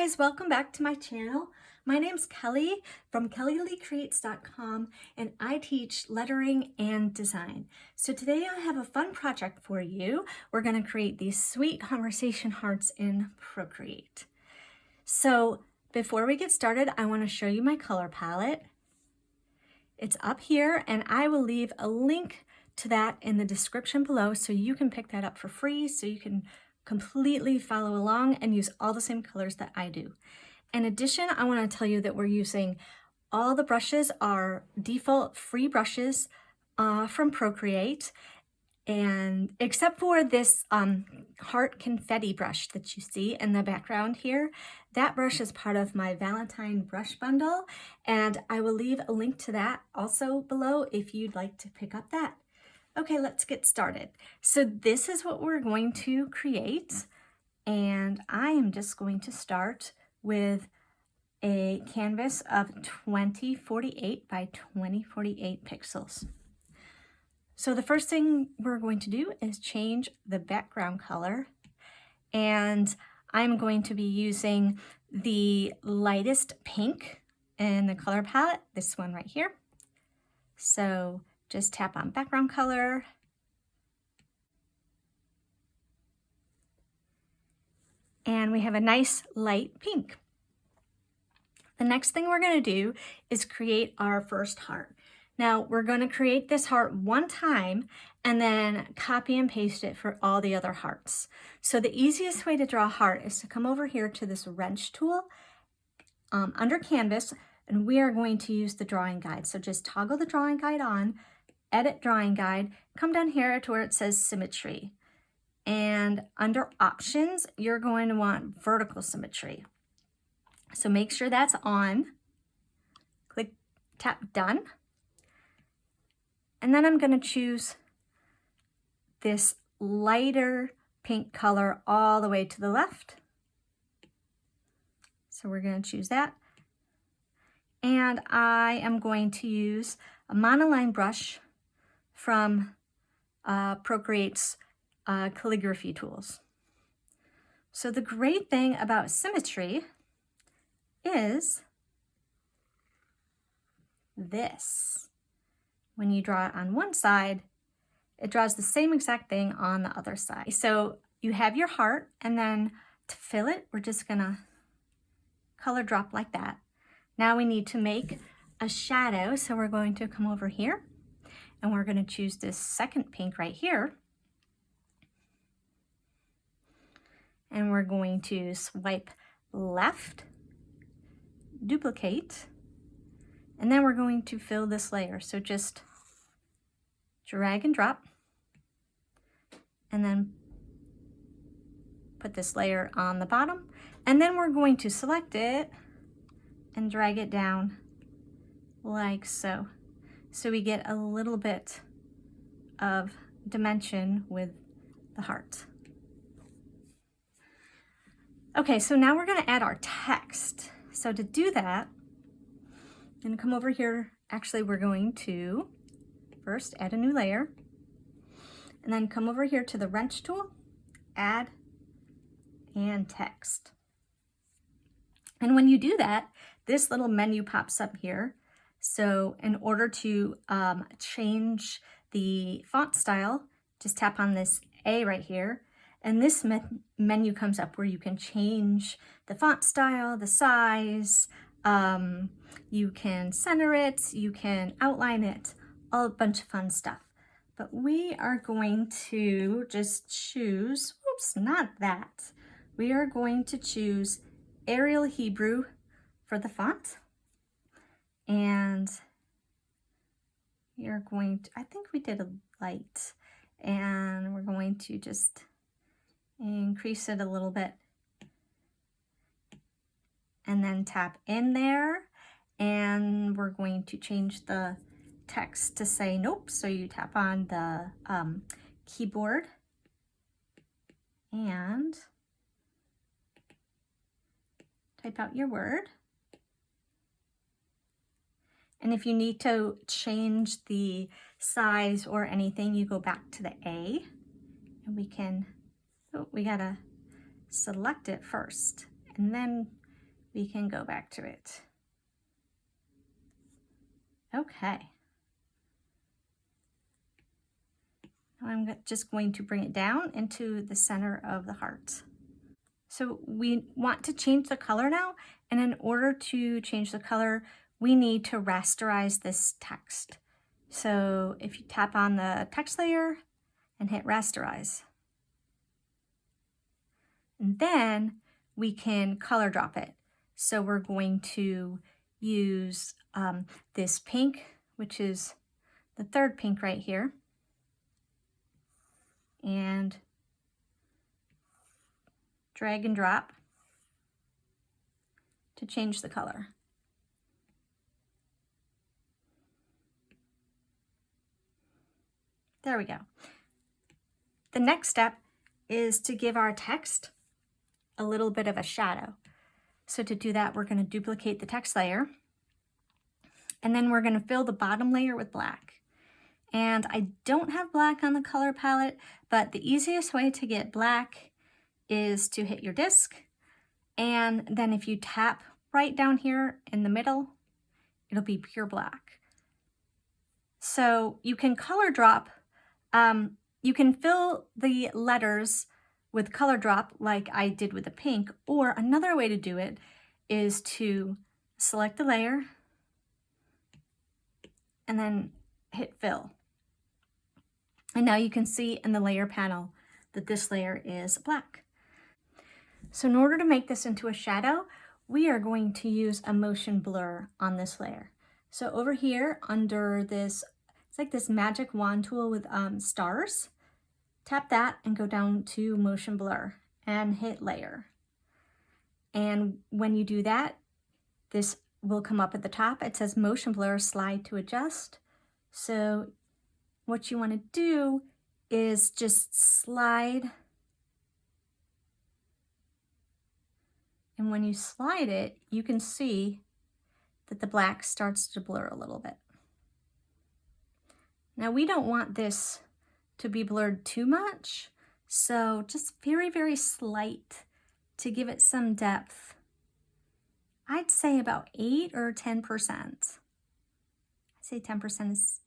guys, welcome back to my channel. My name's Kelly from kellyleecreates.com and I teach lettering and design. So today I have a fun project for you. We're going to create these sweet conversation hearts in Procreate. So before we get started, I want to show you my color palette. It's up here and I will leave a link to that in the description below so you can pick that up for free, so you can completely follow along and use all the same colors that I do. In addition, I want to tell you that we're using all the brushes are default free brushes from Procreate, and except for this heart confetti brush that you see in the background here. That brush is part of my Valentine brush bundle, and I will leave a link to that also below if you'd like to pick up that. Okay, let's get started. So this is what we're going to create, and I am just going to start with a canvas of 2048 by 2048 pixels. So the first thing we're going to do is change the background color, and I'm going to be using the lightest pink in the color palette, this one right here. So just tap on background color. And we have a nice light pink. The next thing we're going to do is create our first heart. Now we're going to create this heart one time and then copy and paste it for all the other hearts. So the easiest way to draw a heart is to come over here to this wrench tool under canvas, and we are going to use the drawing guide. So just toggle the drawing guide on, edit drawing guide, come down here to where it says symmetry. And under options, you're going to want vertical symmetry. So make sure that's on. Click, tap done. And then I'm going to choose this lighter pink color all the way to the left. So we're going to choose that. And I am going to use a monoline brush from Procreate's calligraphy tools. So the great thing about symmetry is this. When you draw it on one side, it draws the same exact thing on the other side. So you have your heart, and then to fill it, we're just gonna color drop like that. Now we need to make a shadow, so we're going to come over here and we're going to choose this second pink right here. And we're going to swipe left, duplicate, and then we're going to fill this layer. So just drag and drop, and then put this layer on the bottom. And then we're going to select it and drag it down like so. So we get a little bit of dimension with the heart. Okay, so now we're going to add our text. So to do that, I'm going to come over here. Actually, we're going to first add a new layer, and then come over here to the wrench tool, add, and text. And when you do that, this little menu pops up here. So in order to change the font style, just tap on this A right here, and this menu comes up where you can change the font style, the size, you can center it, you can outline it, all a bunch of fun stuff. But we are going to just choose, oops, not that. We are going to choose Arial Hebrew for the font. And you're going to, I think we did a light, and we're going to just increase it a little bit. And then tap in there, and we're going to change the text to say nope. So you tap on the keyboard and type out your word. And if you need to change the size or anything, you go back to the A, and we can, oh, we gotta select it first, and then we can go back to it. Okay. Now I'm just going to bring it down into the center of the heart. So we want to change the color now, and in order to change the color, we need to rasterize this text. So if you tap on the text layer and hit rasterize, and then we can color drop it. So we're going to use this pink, which is the third pink right here, and drag and drop to change the color. There we go. The next step is to give our text a little bit of a shadow. So to do that, we're going to duplicate the text layer, and then we're going to fill the bottom layer with black. And I don't have black on the color palette, but the easiest way to get black is to hit your disk, and then if you tap right down here in the middle, it'll be pure black. So you can color drop, you can fill the letters with color drop like I did with the pink, or another way to do it is to select the layer and then hit fill. And now you can see in the layer panel that this layer is black. So in order to make this into a shadow, we are going to use a motion blur on this layer. So over here under this, it's like this magic wand tool with stars. Tap that and go down to motion blur and hit layer. And when you do that, this will come up at the top. It says motion blur, slide to adjust. So what you want to do is just slide. And when you slide it, you can see that the black starts to blur a little bit. Now we don't want this to be blurred too much, so just very, very slight to give it some depth. I'd say about 8 or 10%. I'd say 10% is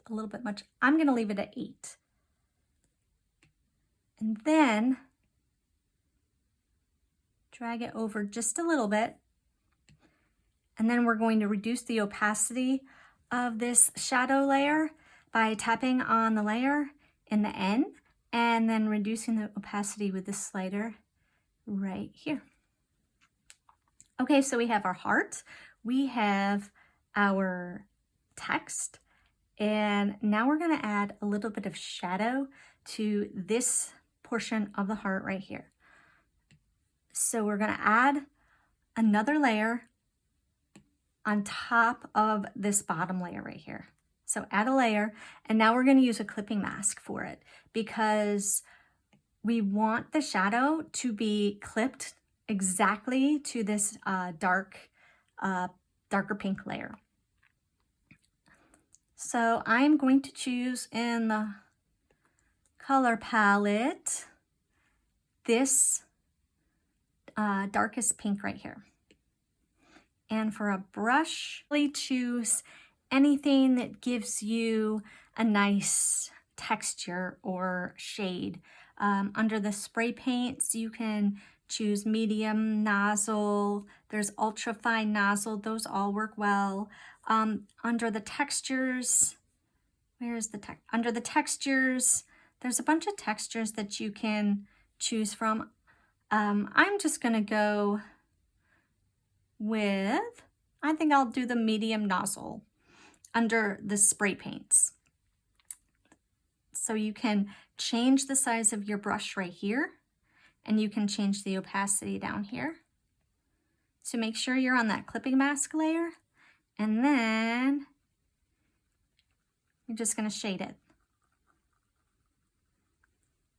a little bit much. I'm going to leave it at 8. And then drag it over just a little bit. And then we're going to reduce the opacity of this shadow layer by tapping on the layer in the N and then reducing the opacity with this slider right here. Okay, so we have our heart, we have our text, and now we're going to add a little bit of shadow to this portion of the heart right here. So we're going to add another layer on top of this bottom layer right here. So add a layer, and now we're going to use a clipping mask for it because we want the shadow to be clipped exactly to this darker pink layer. So I'm going to choose in the color palette this darkest pink right here. And for a brush, really choose anything that gives you a nice texture or shade. Under the spray paints, you can choose medium nozzle. There's ultra fine nozzle. Those all work well. Under the textures, under the textures, there's a bunch of textures that you can choose from. I'm just gonna go with, I think I'll do the medium nozzle under the spray paints. So you can change the size of your brush right here, and you can change the opacity down here. So make sure you're on that clipping mask layer, and then you're just going to shade it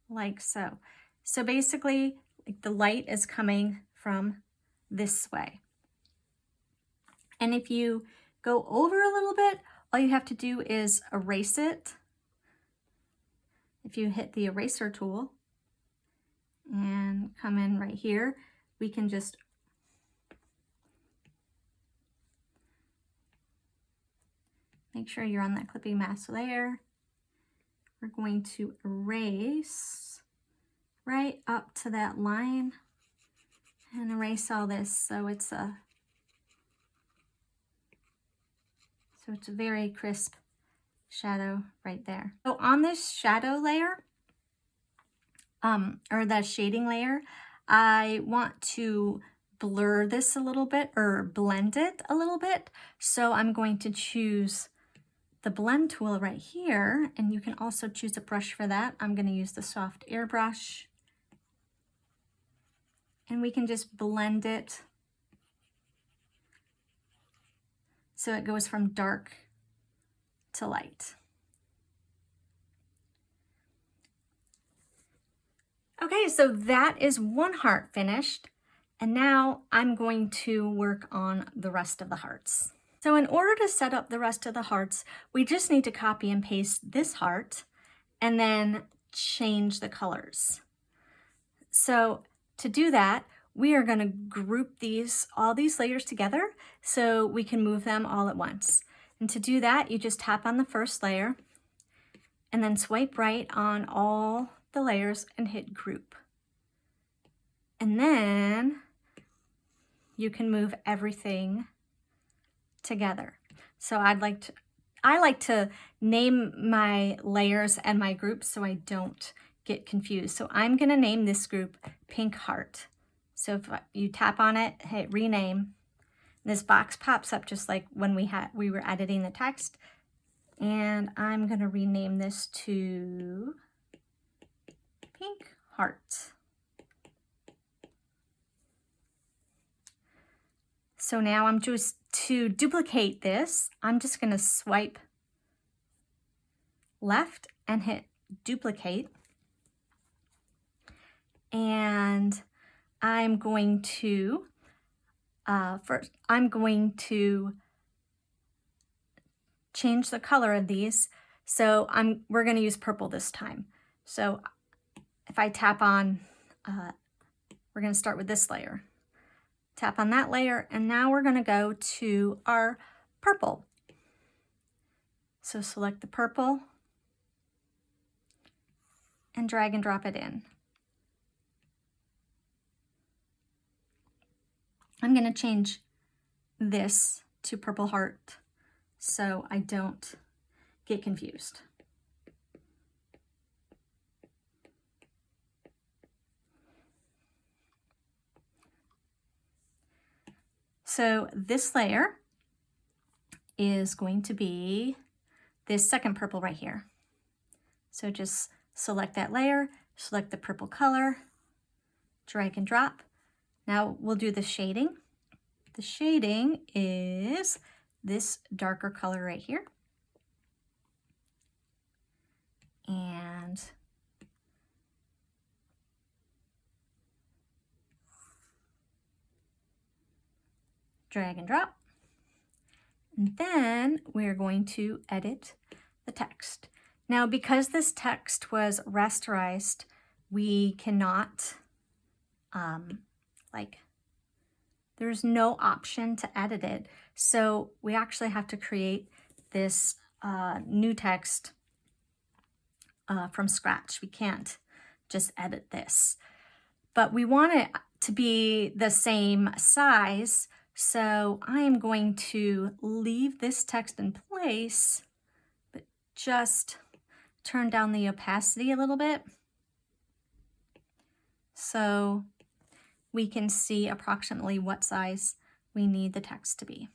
like so. So basically, like, the light is coming from this way. And if you go over a little bit, all you have to do is erase it. If you hit the eraser tool and come in right here, we can just Make sure you're on that clipping mask layer. We're going to erase right up to that line and erase all this so it's a very crisp shadow right there. So on this shadow layer, or the shading layer, I want to blur this a little bit or blend it a little bit. So I'm going to choose the blend tool right here, and you can also choose a brush for that. I'm going to use the soft airbrush, and we can just blend it so it goes from dark to light. Okay, so that is one heart finished, and now I'm going to work on the rest of the hearts. So in order to set up the rest of the hearts, we just need to copy and paste this heart and then change the colors. So to do that, we are going to group all these layers together so we can move them all at once. And to do that, you just tap on the first layer and then swipe right on all the layers and hit group. And then you can move everything together. So I like to name my layers and my groups so I don't get confused. So I'm going to name this group Pink Heart. So if you tap on it, hit rename, this box pops up just like when we were editing the text. And I'm going to rename this to Pink Heart. So now to duplicate this, I'm just going to swipe left and hit duplicate. And I'm going to, first, I'm going to change the color of these. So we're going to use purple this time. So if I tap on, we're going to start with this layer. Tap on that layer, and now we're going to go to our purple. So select the purple and drag and drop it in. I'm going to change this to Purple Heart so I don't get confused. So this layer is going to be this second purple right here. So just select that layer, select the purple color, drag and drop. Now we'll do the shading. The shading is this darker color right here. And drag and drop. And then we're going to edit the text. Now, because this text was rasterized, we cannot, there's no option to edit it. So we actually have to create this new text from scratch. We can't just edit this. But we want it to be the same size. So I'm going to leave this text in place, but just turn down the opacity a little bit so we can see approximately what size we need the text to be.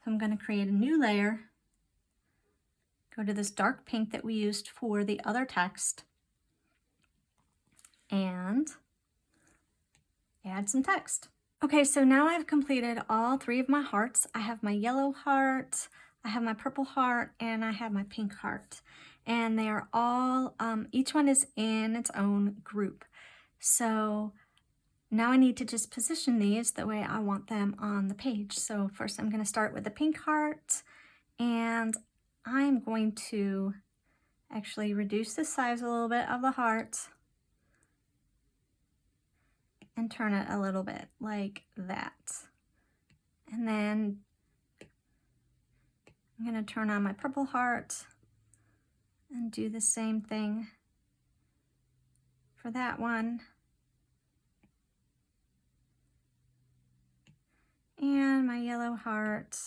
So I'm going to create a new layer, go to this dark pink that we used for the other text, and add some text. Okay, so now I've completed all three of my hearts. I have my yellow heart, I have my purple heart, and I have my pink heart. And they are all, each one is in its own group. So now I need to just position these the way I want them on the page. So first I'm going to start with the pink heart, and I'm going to actually reduce the size a little bit of the heart and turn it a little bit like that. And then I'm going to turn on my purple heart and do the same thing for that one. And my yellow heart.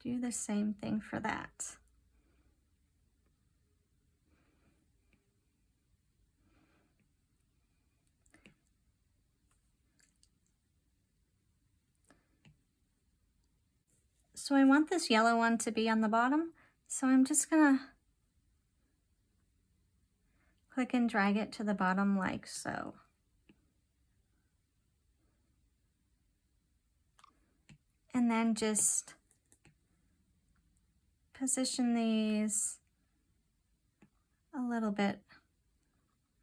Do the same thing for that. So I want this yellow one to be on the bottom, so I'm just gonna click and drag it to the bottom like so. And then just position these a little bit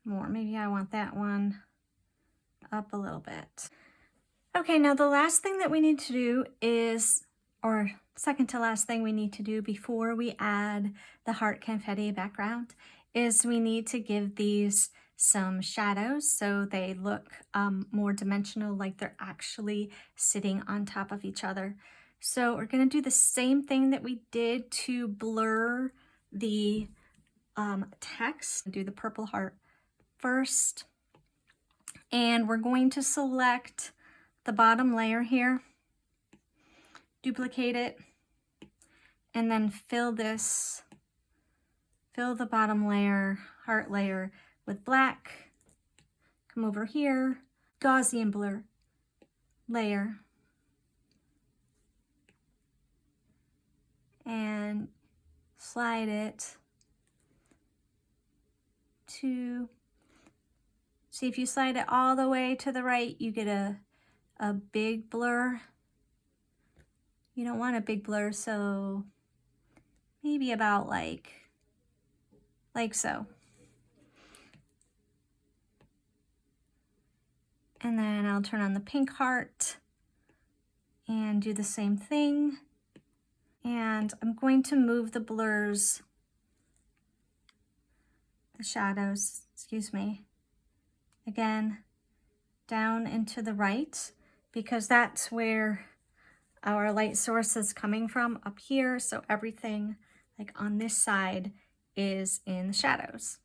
more. Maybe I want that one up a little bit. Okay, now the last thing that we need to do is, or second to last thing we need to do before we add the heart confetti background, is we need to give these some shadows so they look more dimensional, like they're actually sitting on top of each other. So we're going to do the same thing that we did to blur the text. Do the purple heart first, and we're going to select the bottom layer here, duplicate it, and then fill the bottom layer, heart layer, with black. Come over here, Gaussian blur layer, and slide it to, see if you slide it all the way to the right, you get a big blur. You don't want a big blur, so maybe about like so. And then I'll turn on the pink heart and do the same thing. And I'm going to move the blurs, the shadows, excuse me, again, down into the right, because that's where our light source is coming from, up here. So everything like on this side is in the shadows.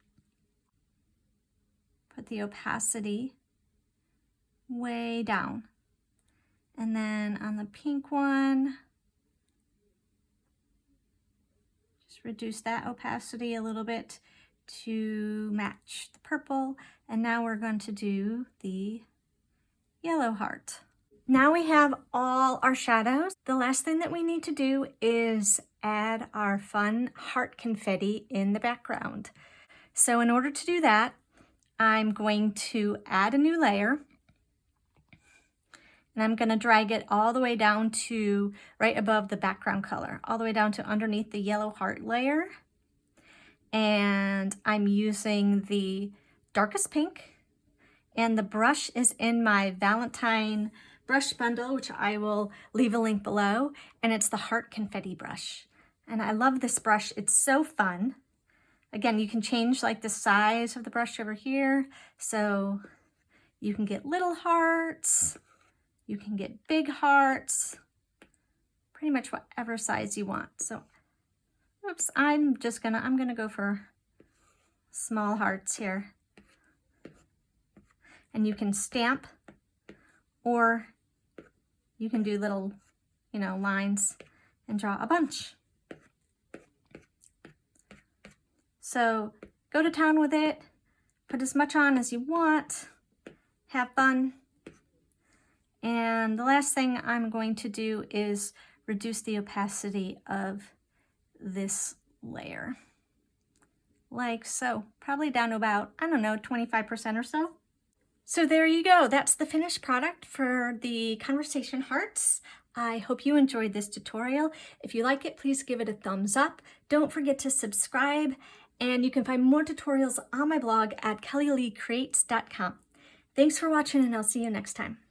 Put the opacity way down. And then on the pink one, just reduce that opacity a little bit to match the purple. And now we're going to do the yellow heart. Now we have all our shadows. The last thing that we need to do is add our fun heart confetti in the background. So in order to do that, I'm going to add a new layer, and I'm going to drag it all the way down to right above the background color, all the way down to underneath the yellow heart layer. And I'm using the darkest pink, and the brush is in my Valentine brush bundle, which I will leave a link below, and it's the heart confetti brush. And I love this brush, it's so fun. Again, you can change like the size of the brush over here, so you can get little hearts, you can get big hearts, pretty much whatever size you want. So, oops, I'm gonna go for small hearts here. And you can stamp, or you can do little, lines and draw a bunch. So go to town with it, put as much on as you want, have fun. And the last thing I'm going to do is reduce the opacity of this layer, like so, probably down to about, 25% or so. So there you go. That's the finished product for the conversation hearts. I hope you enjoyed this tutorial. If you like it, please give it a thumbs up. Don't forget to subscribe, and you can find more tutorials on my blog at kellyleecreates.com. Thanks for watching, and I'll see you next time.